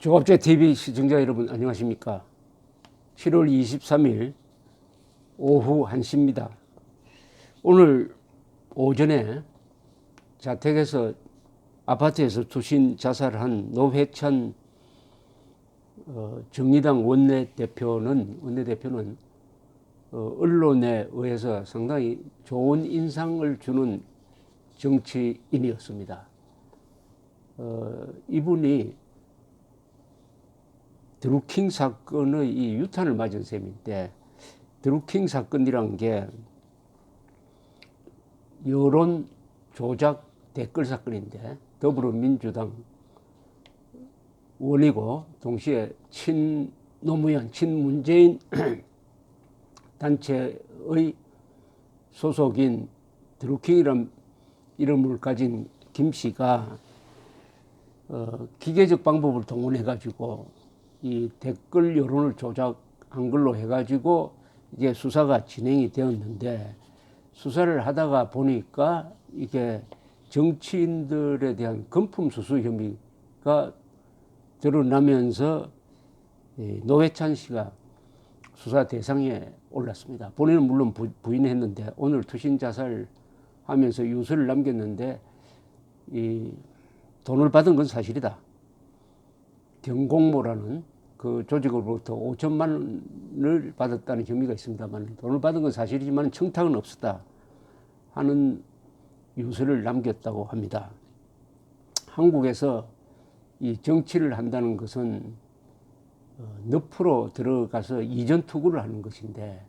조갑제 TV 시청자 여러분 안녕하십니까? 7월 23일 오후 1시입니다. 오늘 오전에 자택에서 아파트에서 투신 자살한 노회찬 정의당 원내대표는 언론에 의해서 상당히 좋은 인상을 주는 정치인이었습니다. 이분이 드루킹 사건의 이 유탄을 맞은 셈인데, 드루킹 사건이란 게 여론 조작 댓글 사건인데 더불어민주당 원이고 동시에 친노무현, 친문재인 단체의 소속인 드루킹이란 이름을 가진 김 씨가 기계적 방법을 동원해 가지고 이 댓글 여론을 조작한 걸로 해가지고 이게 수사가 진행이 되었는데, 수사를 하다가 보니까 이게 정치인들에 대한 금품수수 혐의가 드러나면서 노회찬 씨가 수사 대상에 올랐습니다. 본인은 물론 부인했는데 오늘 투신 자살하면서 유서를 남겼는데, 이 돈을 받은 건 사실이다. 경공모라는 그 조직으로부터 5천만 원을 받았다는 혐의가 있습니다만, 돈을 받은 건 사실이지만 청탁은 없었다 하는 유서를 남겼다고 합니다. 한국에서 이 정치를 한다는 것은 늪으로 들어가서 이전투구를 하는 것인데,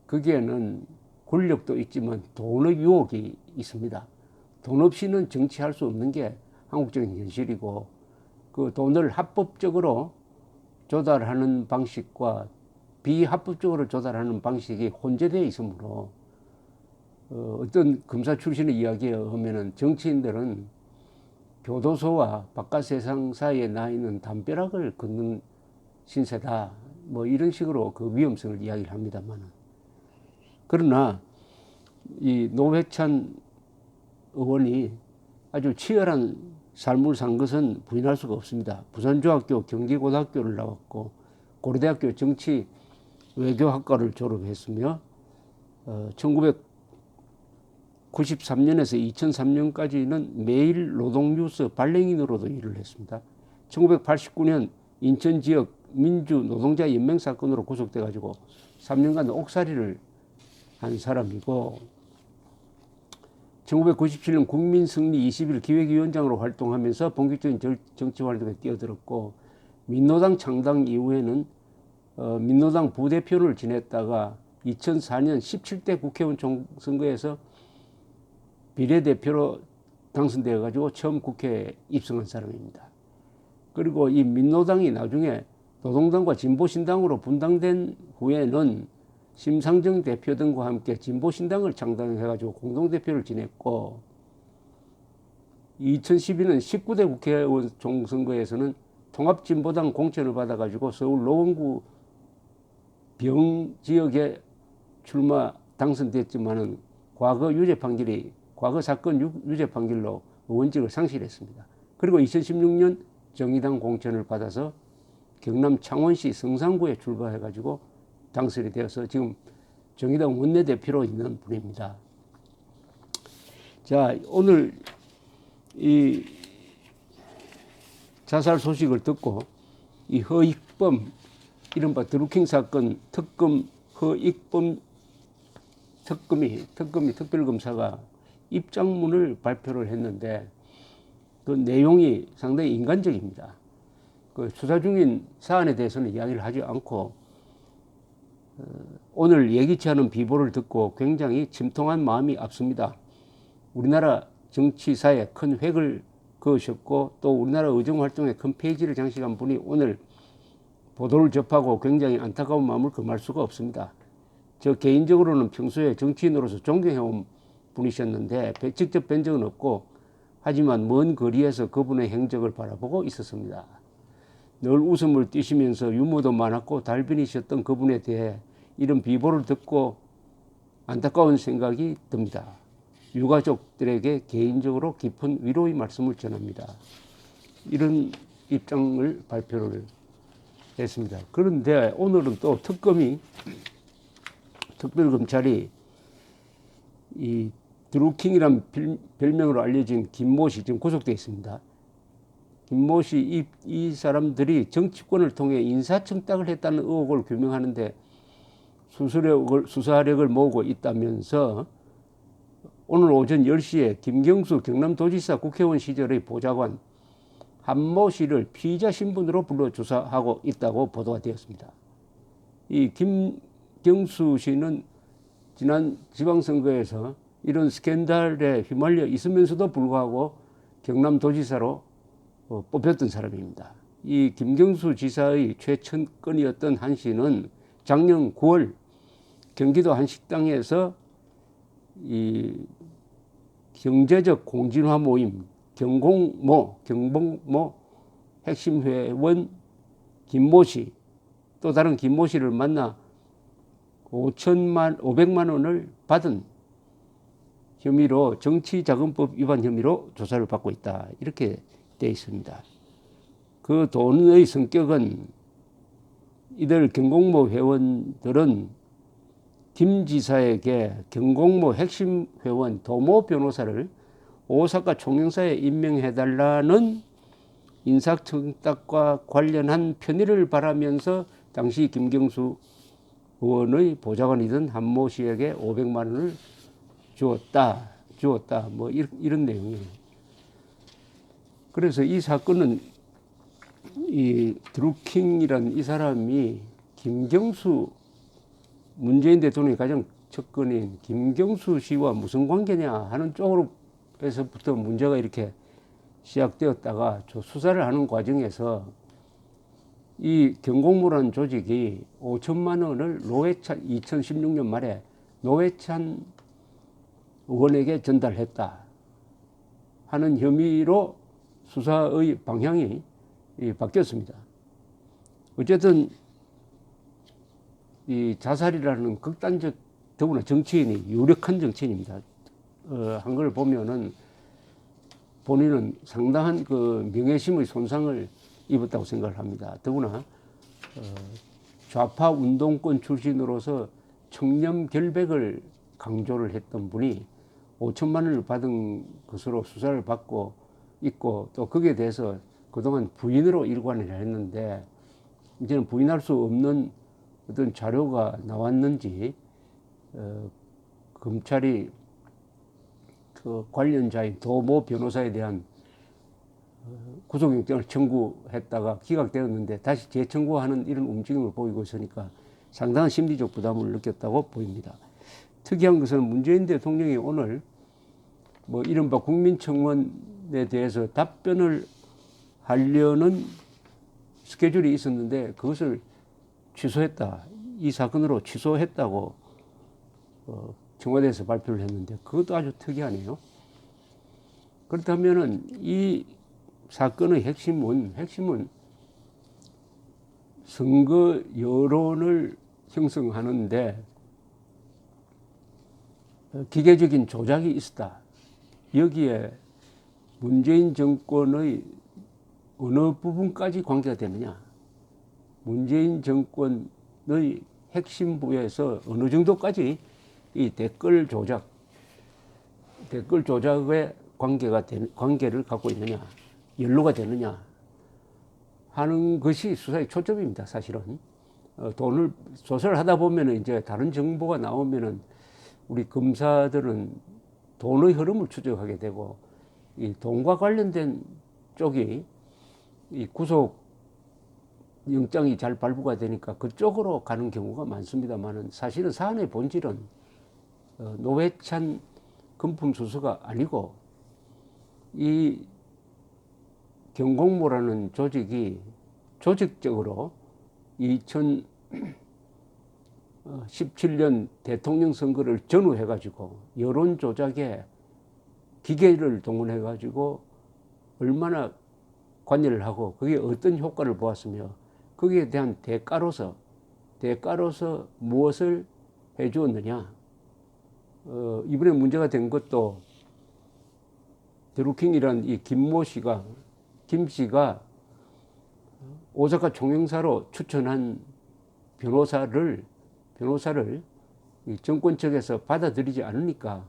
거기에는 권력도 있지만 돈의 유혹이 있습니다. 돈 없이는 정치할 수 없는 게 한국적인 현실이고, 그 돈을 합법적으로 조달하는 방식과 비합법적으로 조달하는 방식이 혼재되어 있으므로 어떤 검사 출신의 이야기에 의하면 정치인들은 교도소와 바깥 세상 사이에 나 있는 담벼락을 걷는 신세다, 뭐 이런 식으로 그 위험성을 이야기를 합니다만, 그러나 이 노회찬 의원이 아주 치열한 삶을 산 것은 부인할 수가 없습니다. 부산중학교 경기고등학교를 나왔고 고려대학교 정치 외교학과를 졸업했으며 1993년에서 2003년까지는 매일 노동뉴스 발행인으로도 일을 했습니다. 1989년 인천 지역 민주노동자 연맹 사건으로 구속돼 가지고 3년간 옥살이를 한 사람이고, 1997년 국민승리 20일 기획위원장으로 활동하면서 본격적인 정치 활동에 뛰어들었고, 민노당 창당 이후에는 민노당 부대표를 지냈다가 2004년 17대 국회의원 총선거에서 비례대표로 당선되어 가지고 처음 국회에 입성한 사람입니다. 그리고 이 민노당이 나중에 노동당과 진보신당으로 분당된 후에는 심상정 대표 등과 함께 진보신당을 창당해가지고 공동대표를 지냈고, 2012년 19대 국회의원 총선거에서는 통합진보당 공천을 받아가지고 서울 노원구 병 지역에 출마 당선됐지만은 과거 사건 유죄 판결로 의원직을 상실했습니다. 그리고 2016년 정의당 공천을 받아서 경남 창원시 성산구에 출마해가지고 당선이 되어서 지금 정의당 원내대표로 있는 분입니다. 자, 오늘 이 자살 소식을 듣고 이 허익범, 이른바 드루킹 사건 특검 허익범 특검이 특별검사가 입장문을 발표를 했는데, 그 내용이 상당히 인간적입니다. 그 수사 중인 사안에 대해서는 이야기를 하지 않고 오늘 예기치 않은 비보를 듣고 굉장히 침통한 마음이 앞섭니다. 우리나라 정치사에 큰 획을 그으셨고 또 우리나라 의정활동에 큰 페이지를 장식한 분이 오늘 보도를 접하고 굉장히 안타까운 마음을 금할 수가 없습니다. 저 개인적으로는 평소에 정치인으로서 존경해온 분이셨는데 직접 뵌 적은 없고, 하지만 먼 거리에서 그분의 행적을 바라보고 있었습니다. 늘 웃음을 띠시면서 유머도 많았고 달변이셨던 그분에 대해 이런 비보를 듣고 안타까운 생각이 듭니다. 유가족들에게 개인적으로 깊은 위로의 말씀을 전합니다. 이런 입장을 발표를 했습니다. 그런데 오늘은 또 특별검찰이 이 드루킹이란 별명으로 알려진 김모 씨 지금 구속되어 있습니다. 김모 씨 이 사람들이 정치권을 통해 인사청탁을 했다는 의혹을 규명하는데 수사력을 모으고 있다면서 오늘 오전 10시에 김경수 경남도지사 국회의원 시절의 보좌관 한모 씨를 피의자 신분으로 불러 조사하고 있다고 보도가 되었습니다. 이 김경수 씨는 지난 지방선거에서 이런 스캔들에 휘말려 있으면서도 불구하고 경남도지사로 뽑혔던 사람입니다. 이 김경수 지사의 최측근이었던 한 씨는 작년 9월 경기도 한 식당에서 이 경제적 공진화 모임 경봉모 핵심 회원 김모 씨, 또 다른 김모 씨를 만나 500만 원을 받은 혐의로 정치자금법 위반 혐의로 조사를 받고 있다. 이렇게 되어 있습니다. 그 돈의 성격은 이들 경공모 회원들은 김 지사에게 경공모 핵심 회원 도모 변호사를 오사카 총영사에 임명해달라는 인사청탁과 관련한 편의를 바라면서 당시 김경수 의원의 보좌관이던 한모 씨에게 500만 원을 주었다. 뭐 이런 내용이에요. 그래서 이 사건은 이 드루킹이란 이 사람이 김경수 문재인 대통령의 가장 측근인 김경수 씨와 무슨 관계냐 하는 쪽으로에서부터 문제가 이렇게 시작되었다가 수사를 하는 과정에서 이 경공모라는 조직이 5천만 원을 2016년 말에 노회찬 의원에게 전달했다 하는 혐의로 수사의 방향이 바뀌었습니다. 어쨌든 이 자살이라는 극단적 더구나 정치인이 유력한 정치인입니다. 한 걸 보면은 본인은 상당한 그 명예심의 손상을 입었다고 생각을 합니다. 더구나 좌파 운동권 출신으로서 청렴 결백을 강조를 했던 분이 5천만 원을 받은 것으로 수사를 받고 있고 또 거기에 대해서 그동안 부인으로 일관을 했는데 이제는 부인할 수 없는 어떤 자료가 나왔는지 검찰이 그 관련자인 도모 변호사에 대한 구속영장을 청구했다가 기각되었는데 다시 재청구하는 이런 움직임을 보이고 있으니까 상당한 심리적 부담을 느꼈다고 보입니다. 특이한 것은 문재인 대통령이 오늘 뭐 이른바 국민청원에 대해서 답변을 하려는 스케줄이 있었는데 그것을 취소했다. 이 사건으로 취소했다고 청와대에서 발표를 했는데 그것도 아주 특이하네요. 그렇다면은 이 사건의 핵심은 선거 여론을 형성하는데 기계적인 조작이 있었다. 여기에 문재인 정권의 어느 부분까지 관계가 되느냐. 문재인 정권의 핵심 부에서 어느 정도까지 이 댓글 조작의 관계를 갖고 있느냐, 연루가 되느냐 하는 것이 수사의 초점입니다. 사실은 돈을 조사를 하다 보면은 이제 다른 정보가 나오면은 우리 검사들은 돈의 흐름을 추적하게 되고 이 돈과 관련된 쪽이 이 구속 영장이 잘 발부가 되니까 그쪽으로 가는 경우가 많습니다만은 사실은 사안의 본질은 노회찬 금품 수수가 아니고 이 경공모라는 조직이 조직적으로 2017년 대통령 선거를 전후해 가지고 여론 조작에 기계를 동원해 가지고 얼마나 관여를 하고 그게 어떤 효과를 보았으며 거기에 대한 대가로서 무엇을 해 주었느냐. 이번에 문제가 된 것도 드루킹이란 이 김 씨가 오사카 총영사로 추천한 변호사를 이 정권 측에서 받아들이지 않으니까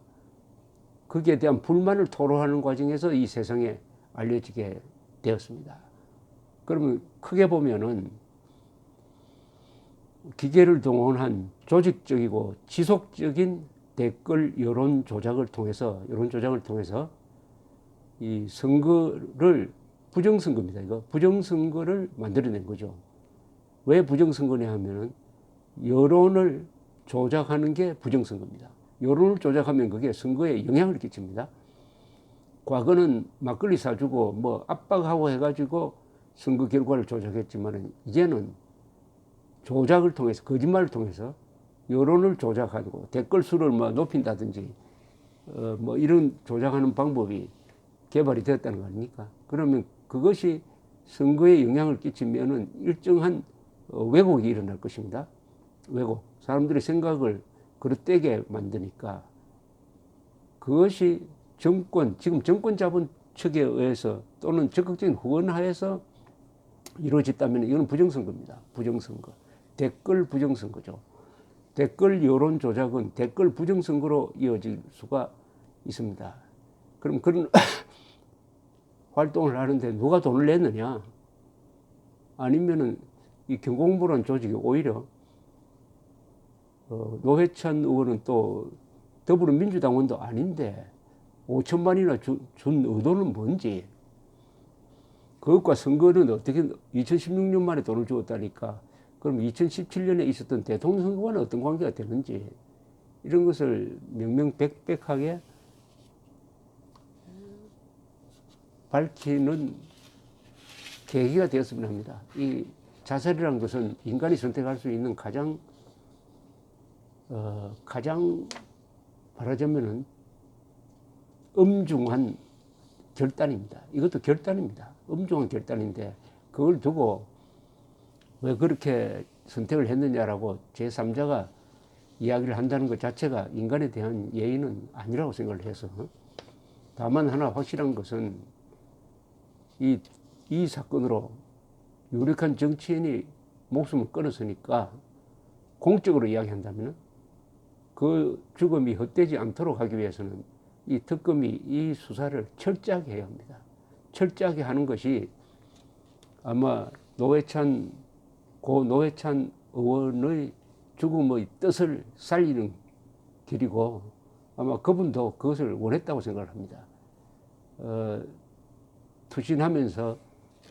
거기에 대한 불만을 토로하는 과정에서 이 세상에 알려지게 되었습니다. 그러면 크게 보면은 기계를 동원한 조직적이고 지속적인 댓글 여론 조작을 통해서 이 선거를 부정선거입니다. 이거 부정선거를 만들어낸 거죠. 왜 부정선거냐 하면은 여론을 조작하는 게 부정선거입니다. 여론을 조작하면 그게 선거에 영향을 끼칩니다. 과거는 막걸리 사주고 뭐 압박하고 해가지고 선거 결과를 조작했지만 이제는 조작을 통해서, 거짓말을 통해서 여론을 조작하고 댓글 수를 뭐 높인다든지 뭐 이런 조작하는 방법이 개발이 되었다는 거 아닙니까? 그러면 그것이 선거에 영향을 끼치면은 일정한 왜곡이 일어날 것입니다. 왜곡. 사람들의 생각을 그릇되게 만드니까 그것이 지금 정권 잡은 측에 의해서 또는 적극적인 후원하에서 이루어졌다면 이건 부정선거입니다. 부정선거. 댓글 부정선거죠. 댓글 여론 조작은 댓글 부정선거로 이어질 수가 있습니다. 그럼 그런 활동을 하는데 누가 돈을 냈느냐? 아니면은 이 경공부란 조직이 오히려 노회찬 의원은 또 더불어민주당원도 아닌데 5천만이나 준 의도는 뭔지, 그것과 선거는 어떻게 2016년 만에 돈을 주었다니까 그럼 2017년에 있었던 대통령 선거와는 어떤 관계가 되는지 이런 것을 명명백백하게 밝히는 계기가 되었으면 합니다. 이 자살이라는 것은 인간이 선택할 수 있는 가장 말하자면은 엄중한 결단입니다. 이것도 결단입니다. 엄중한 결단인데 그걸 두고 왜 그렇게 선택을 했느냐라고 제3자가 이야기를 한다는 것 자체가 인간에 대한 예의는 아니라고 생각을 해서, 다만 하나 확실한 것은 이 사건으로 유력한 정치인이 목숨을 끊었으니까 공적으로 이야기한다면 그 죽음이 헛되지 않도록 하기 위해서는 이 특검이 이 수사를 철저하게 해야 합니다. 철저하게 하는 것이 아마 고 노회찬 의원의 죽음의 뜻을 살리는 길이고 아마 그분도 그것을 원했다고 생각을 합니다. 투신하면서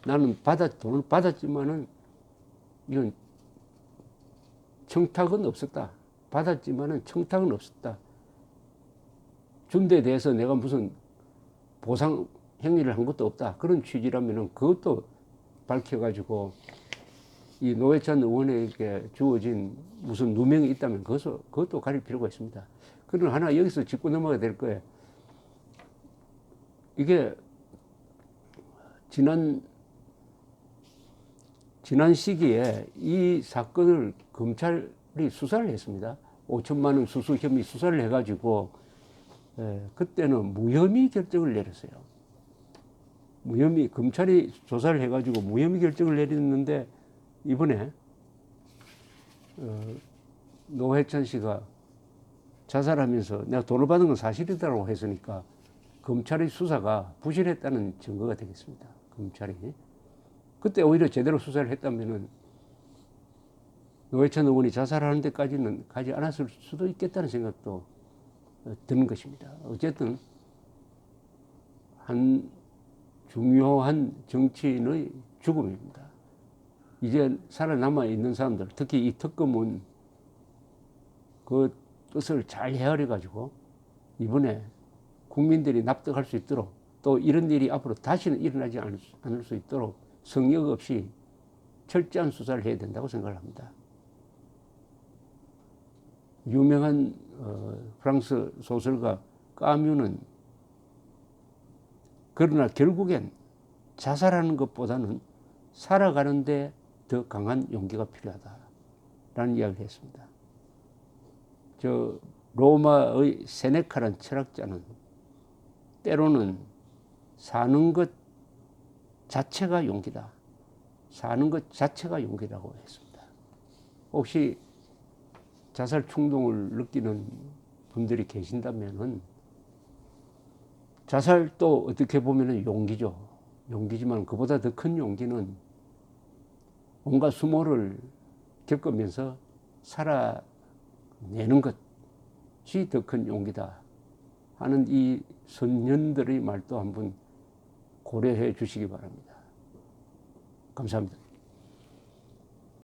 나는 돈을 받았지만은 이건 청탁은 없었다. 받았지만은 청탁은 없었다. 준 데 대해서 내가 무슨 보상 행위를 한 것도 없다. 그런 취지라면은 그것도 밝혀가지고 이 노회찬 의원에게 주어진 무슨 누명이 있다면 그것도 가릴 필요가 있습니다. 그러나 하나 여기서 짚고 넘어가야 될 거예요. 이게 지난 시기에 이 사건을 검찰이 수사를 했습니다. 5천만 원 수수 혐의 수사를 해가지고 그때는 무혐의 결정을 내렸어요. 검찰이 조사를 해가지고 무혐의 결정을 내렸는데 이번에 노회찬 씨가 자살하면서 내가 돈을 받은 건 사실이다라고 했으니까 검찰의 수사가 부실했다는 증거가 되겠습니다. 검찰이. 그때 오히려 제대로 수사를 했다면은 노회찬 의원이 자살하는 데까지는 가지 않았을 수도 있겠다는 생각도 드는 것입니다. 어쨌든 한 중요한 정치인의 죽음입니다. 이제 살아남아 있는 사람들, 특히 이 특검은 그 뜻을 잘 헤아려 가지고 이번에 국민들이 납득할 수 있도록 또 이런 일이 앞으로 다시는 일어나지 않을 수 있도록 성역 없이 철저한 수사를 해야 된다고 생각을 합니다. 유명한 프랑스 소설가 까뮤는 그러나 결국엔 자살하는 것보다는 살아가는데 더 강한 용기가 필요하다라는 이야기를 했습니다. 로마의 세네카라는 철학자는 때로는 사는 것 자체가 용기다. 사는 것 자체가 용기라고 했습니다. 혹시 자살 충동을 느끼는 분들이 계신다면은 자살도 어떻게 보면은 용기죠. 용기지만 그보다 더 큰 용기는 온갖 수모를 겪으면서 살아내는 것이 더 큰 용기다 하는 이 선년들의 말도 한번 고려해 주시기 바랍니다. 감사합니다.